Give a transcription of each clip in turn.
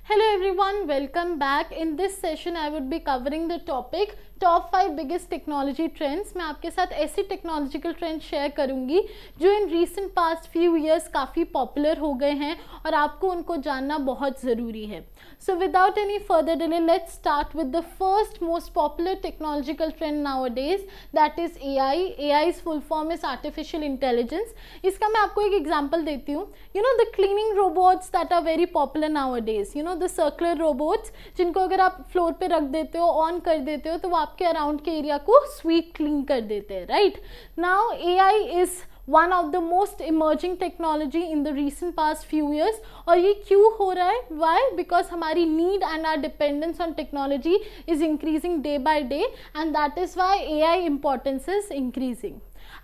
Hello everyone, welcome back. In this session I would be covering the topic top 5 biggest technology trends. मैं आपके साथ ऐसी technological trend share करूंगी जो in recent past few years काफ़ी popular हो गए हैं और आपको उनको जानना बहुत ज़रूरी है। So without any further delay let's start with the first most popular technological trend nowadays, that is AI. AI's full form is artificial intelligence. इसका मैं आपको एक एग्जांपल देती हूँ। You know the cleaning robots that are very popular nowadays, you know the circular robots जिनको अगर आप floor पे रख देते हो, ऑन कर देते हो तो वो आपके अराउंड के एरिया को स्वीप क्लीन कर देते हैं, right. Now AI is one of the most emerging technology in the recent past few years. और ये क्यों हो रहा है? वाई? बिकॉज हमारी need and our dependence on technology is increasing day by day and that is why AI importance is increasing.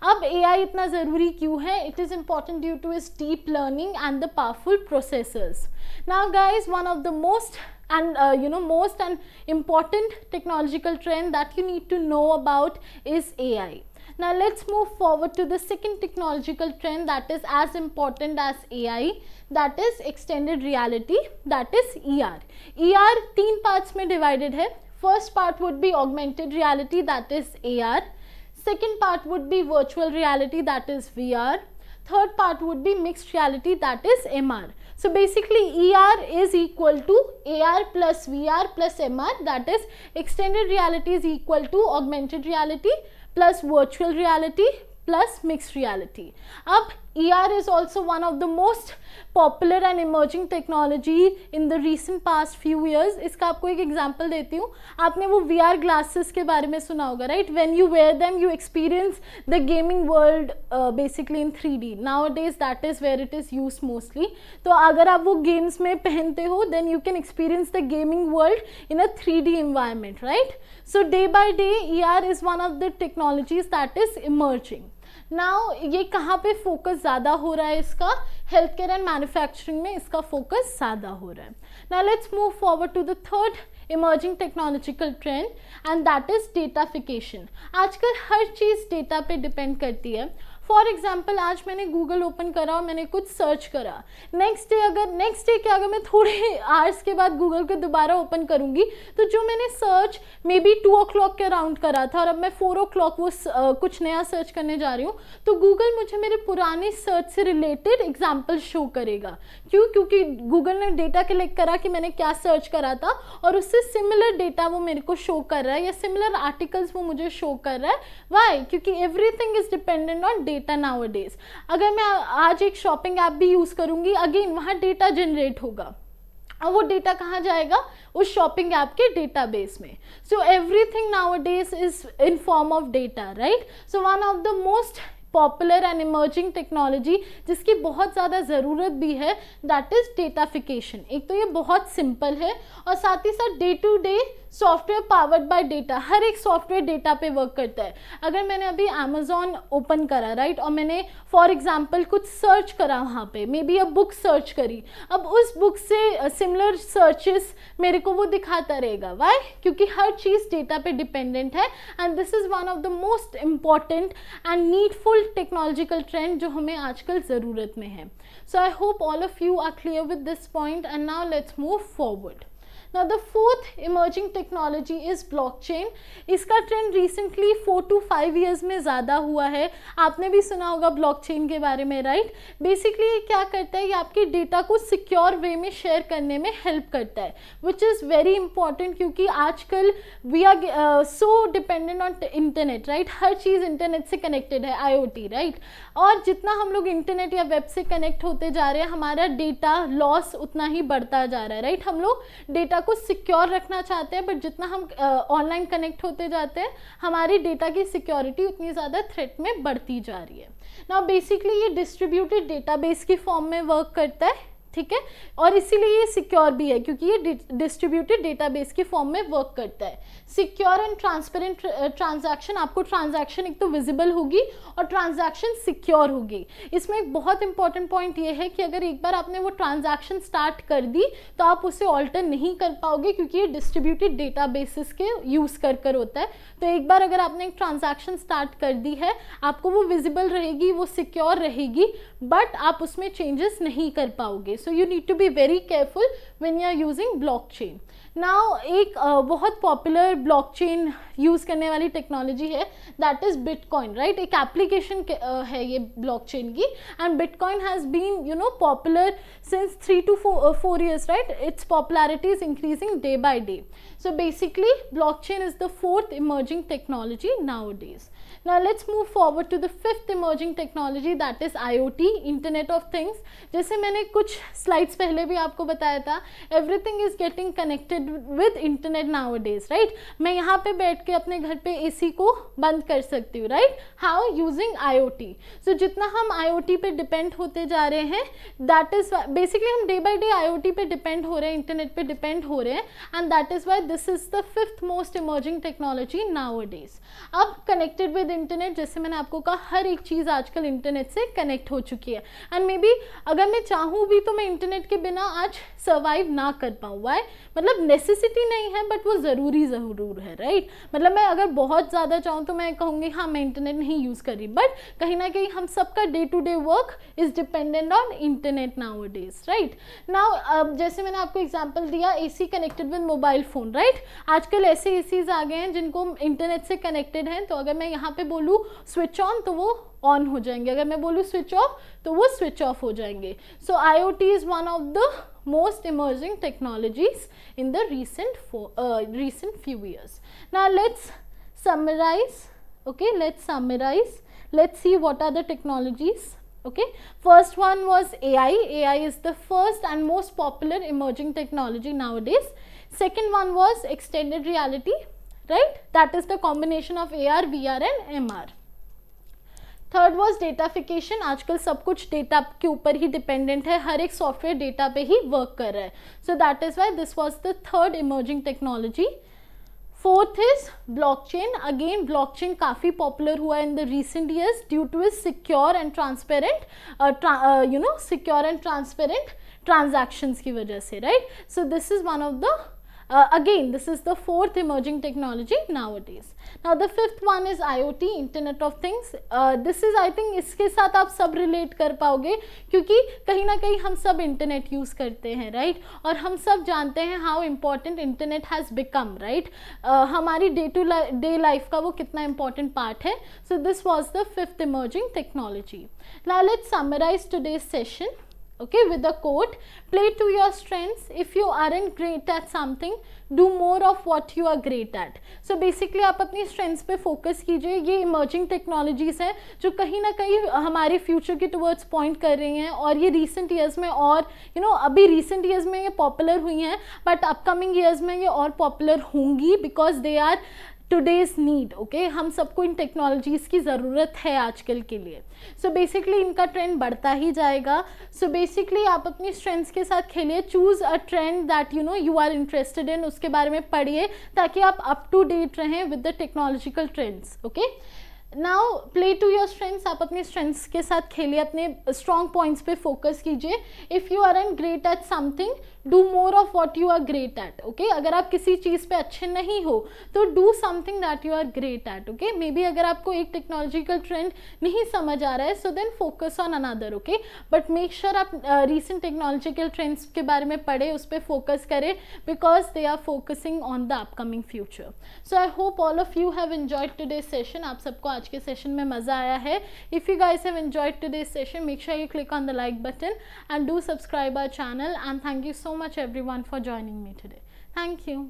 अब AI इतना ज़रूरी क्यों है? It is important due to its deep learning and the powerful processors. Now guys, one of the most and important technological trend that you need to know about is AI. Now let's move forward to the second technological trend that is as important as AI, that is extended reality, that is ER. ER 3 parts में divided है. First part would be augmented reality, that is AR. Second part would be virtual reality, that is VR. Third part would be mixed reality, that is MR. So basically ER is equal to AR plus VR plus MR, that is extended reality is equal to augmented reality plus virtual reality plus mixed reality. अब ER is also one of the most popular and emerging technology in the recent past few years. इसका आपको एक example देती हूँ। आपने वो VR glasses के बारे में सुना होगा, right? When you wear them, you experience the gaming world basically in 3D. Nowadays, that is where it is used mostly. तो अगर आप वो games में पहनते हो, then you can experience the gaming world in a 3D environment, right? So day by day, ER is one of the technologies that is emerging. Now ये कहाँ पे फोकस ज़्यादा हो रहा है? इसका हेल्थ केयर एंड मैन्युफैक्चरिंग में इसका फोकस ज़्यादा हो रहा है। Now let's move forward to the third emerging technological trend and that is datafication. आजकल हर चीज़ डेटा पे डिपेंड करती है। फॉर एग्जाम्पल, आज मैंने गूगल ओपन करा और मैंने कुछ सर्च करा, नेक्स्ट डे क्या अगर मैं थोड़े आवर्स के बाद गूगल को दोबारा ओपन करूंगी तो जो मैंने सर्च मे बी 2 o'clock के अराउंड करा था और अब मैं 4 o'clock वो कुछ नया सर्च करने जा रही हूँ, तो गूगल मुझे मेरे पुराने सर्च से रिलेटेड एग्जाम्पल शो करेगा। क्यों? क्योंकि गूगल ने डेटा कलेक्ट करा कि मैंने क्या सर्च करा था और उससे सिमिलर डेटा वो मेरे को शो कर रहा है या सिमिलर आर्टिकल्स वो मुझे शो कर रहा है। वाई? क्योंकि everything is dependent on data nowadays. अगर मैं आज एक शॉपिंग ऐप भी यूज करूंगी, अगेन वहां डेटा जनरेट होगा और वो डेटा कहाँ जाएगा? उस शॉपिंग ऐप के डेटाबेस में। So everything nowadays is in form of data, right. So one of the most popular and emerging technology जिसकी बहुत ज़्यादा ज़रूरत भी है, दैट इज़ डेटाफिकेशन। एक तो ये बहुत सिंपल है और साथ ही साथ day to day software powered by data. हर एक सॉफ्टवेयर डेटा पे वर्क करता है। अगर मैंने अभी अमेजोन ओपन करा, राइट, और मैंने फॉर एग्जांपल कुछ सर्च करा वहाँ पे, may be a book search करी, अब उस बुक से सिमिलर सर्चेस मेरे को वो दिखाता रहेगा। वाई? क्योंकि हर चीज़ डेटा पे डिपेंडेंट है and this is one of the most important and needful technological trend जो हमें आजकल ज़रूरत में है। So I hope all of you are clear with this point and now let's move forward. Now the fourth emerging technology is blockchain. इसका trend recently 4 to 5 years में ज़्यादा हुआ है। आपने भी सुना होगा ब्लॉकचेन के बारे में, राइट। बेसिकली ये क्या करता है? ये आपके डेटा को सिक्योर वे में शेयर करने में हेल्प करता है, विच इज़ वेरी इंपॉर्टेंट क्योंकि आजकल we are so dependent on internet, right. हर चीज़ इंटरनेट से कनेक्टेड है, IoT, राइट। और जितना हम लोग इंटरनेट या वेब से कनेक्ट होते जा रहे हैं, हमारा डेटा लॉस उतना ही बढ़ता जा रहा है, राइट। हम लोग डेटा को सिक्योर रखना चाहते हैं, बट जितना हम ऑनलाइन कनेक्ट होते जाते हैं, हमारी डेटा की सिक्योरिटी उतनी ज़्यादा थ्रेट में बढ़ती जा रही है। नाउ बेसिकली ये डिस्ट्रीब्यूटेड डेटाबेस की फॉर्म में वर्क करता है, ठीक है, और इसीलिए ये सिक्योर भी है क्योंकि ये डिस्ट्रीब्यूटेड डेटाबेस की फॉर्म में वर्क करता है। सिक्योर एंड ट्रांसपेरेंट ट्रांजैक्शन, आपको ट्रांजैक्शन एक तो विजिबल होगी और ट्रांजैक्शन सिक्योर होगी। इसमें एक बहुत इंपॉर्टेंट पॉइंट ये है कि अगर एक बार आपने वो ट्रांजैक्शन स्टार्ट कर दी तो आप उसे ऑल्टर नहीं कर पाओगे क्योंकि ये डिस्ट्रीब्यूटेड डेटाबेसेस के यूज़ कर होता है। तो एक बार अगर आपने एक ट्रांजैक्शन स्टार्ट कर दी है, आपको वो विजिबल रहेगी, वो सिक्योर रहेगी, बट आप उसमें चेंजेस नहीं कर पाओगे। So you need to be very careful when you are using blockchain. Now एक बहुत पॉपुलर ब्लॉकचेन यूज़ करने वाली टेक्नोलॉजी है, दैट इज़ बिटकॉइन, राइट. एक एप्लीकेशन है ये ब्लॉकचेन की, and bitcoin has been you know popular since 3 to 4 years, right. Its popularity is increasing day by day. So basically blockchain is the fourth emerging technology nowadays. Now let's move forward to the fifth emerging technology, that is IoT, Internet of Things. जैसे मैंने कुछ slides पहले भी आपको बताया था, everything is getting connected with internet nowadays, right? मैं यहाँ पे बैठ के अपने घर पे AC को बंद कर सकती हूँ, right? How? Using IoT. So जितना हम IoT पे depend होते जा रहे हैं, that is basically हम day by day IoT पे depend हो रहे हैं, internet पे depend हो रहे हैं, and that is why this is the fifth most emerging technology nowadays. अब connected with internet, जैसे मैंने आपको कहा, हर एक चीज़ आजकल इंटरनेट से कनेक्ट हो चुकी है, एंड मे बी अगर मैं चाहूँ भी तो मैं इंटरनेट के बिना आज सर्वाइव ना कर पाऊँ. वाई? मतलब नेसेसिटी नहीं है, बट वो ज़रूरी ज़रूर है, राइट. मतलब मैं अगर बहुत ज़्यादा चाहूँ तो मैं कहूँगी हाँ मैं इंटरनेट नहीं यूज़ करी, बट कहीं ना कहीं हम सबका day to day work is dependent on internet nowadays, right. Now जैसे मैंने आपको एग्जाम्पल दिया, AC connected with mobile phone, right. आजकल ऐसे ACs आ गए हैं जिनको इंटरनेट से कनेक्टेड हैं, तो अगर मैं यहाँ पे बोलूँ स्विच ऑन तो वो ऑन हो जाएंगे, अगर मैं बोलूँ स्विच ऑफ तो वो स्विच ऑफ हो जाएंगे. सो IoT is one of the most emerging technologies in the recent few years. Now let's summarize. Okay, let's see what are the technologies. Okay, first one was AI. AI is the first and most popular emerging technology nowadays. Second one was extended reality, right? That is the combination of AR, VR and MR. Third was datafication. आजकल सब कुछ data के ऊपर ही dependent है, हर एक software data पे ही work कर रहा है. So that is why this was the third emerging technology. Fourth is blockchain. Again blockchain काफ़ी पॉपुलर हुआ in the recent years due two is secure and transparent secure and transparent transactions की वजह से, right. So this is one of the again this is the fourth emerging technology nowadays. Now the fifth one is IoT, Internet of Things. This is I think इसके साथ आप सब relate कर पाओगे, क्योंकि कहीं ना कहीं हम सब इंटरनेट यूज़ करते हैं, राइट. और हम सब जानते हैं how important internet has become, right. हमारी डे टू डे लाइफ का वो कितना इम्पॉर्टेंट पार्ट है. So this was the fifth emerging technology. Now let's summarise today's session. Okay, with the quote, play to your strengths. If you aren't great at something, do more of what you are great at. So basically आप अपनी strengths पे focus कीजिए. ये emerging technologies हैं जो कहीं ना कहीं हमारे future के towards point कर रही हैं, और ये recent years में और अभी recent years में ये popular हुई हैं, but upcoming years में ये और popular होंगी because they are today's need. Okay, हम सबको इन टेक्नोलॉजीज़ की ज़रूरत है आजकल के लिए. सो बेसिकली इनका ट्रेंड बढ़ता ही जाएगा. सो बेसिकली आप अपनी स्ट्रेंथ्स के साथ खेलिए. Choose a trend that you are interested in, उसके बारे में पढ़िए ताकि आप अप टू डेट रहें with the technological trends. Okay, now play to your strengths. आप अपने स्ट्रेंथ्स के साथ खेलिए, अपने स्ट्रॉन्ग पॉइंट्स पे फोकस कीजिए. If you are an great at something, do more of what you are great at. Okay, अगर आप किसी चीज़ पे अच्छे नहीं हो तो do something that you are great at. Okay, maybe अगर आपको एक टेक्नोलॉजिकल ट्रेंड नहीं समझ आ रहा है, so then focus on another. Okay, but make sure आप रीसेंट टेक्नोलॉजिकल ट्रेंड्स के बारे में पढ़े, उस पर फोकस करें, because they are focusing on the upcoming future. So I hope all of you have enjoyed today's session. आप सबको आज के सेशन में मज़ा आया है. If you guys have enjoyed today's session, make sure you click on the like button and do subscribe our channel, and thank you so much everyone for joining me today. Thank you.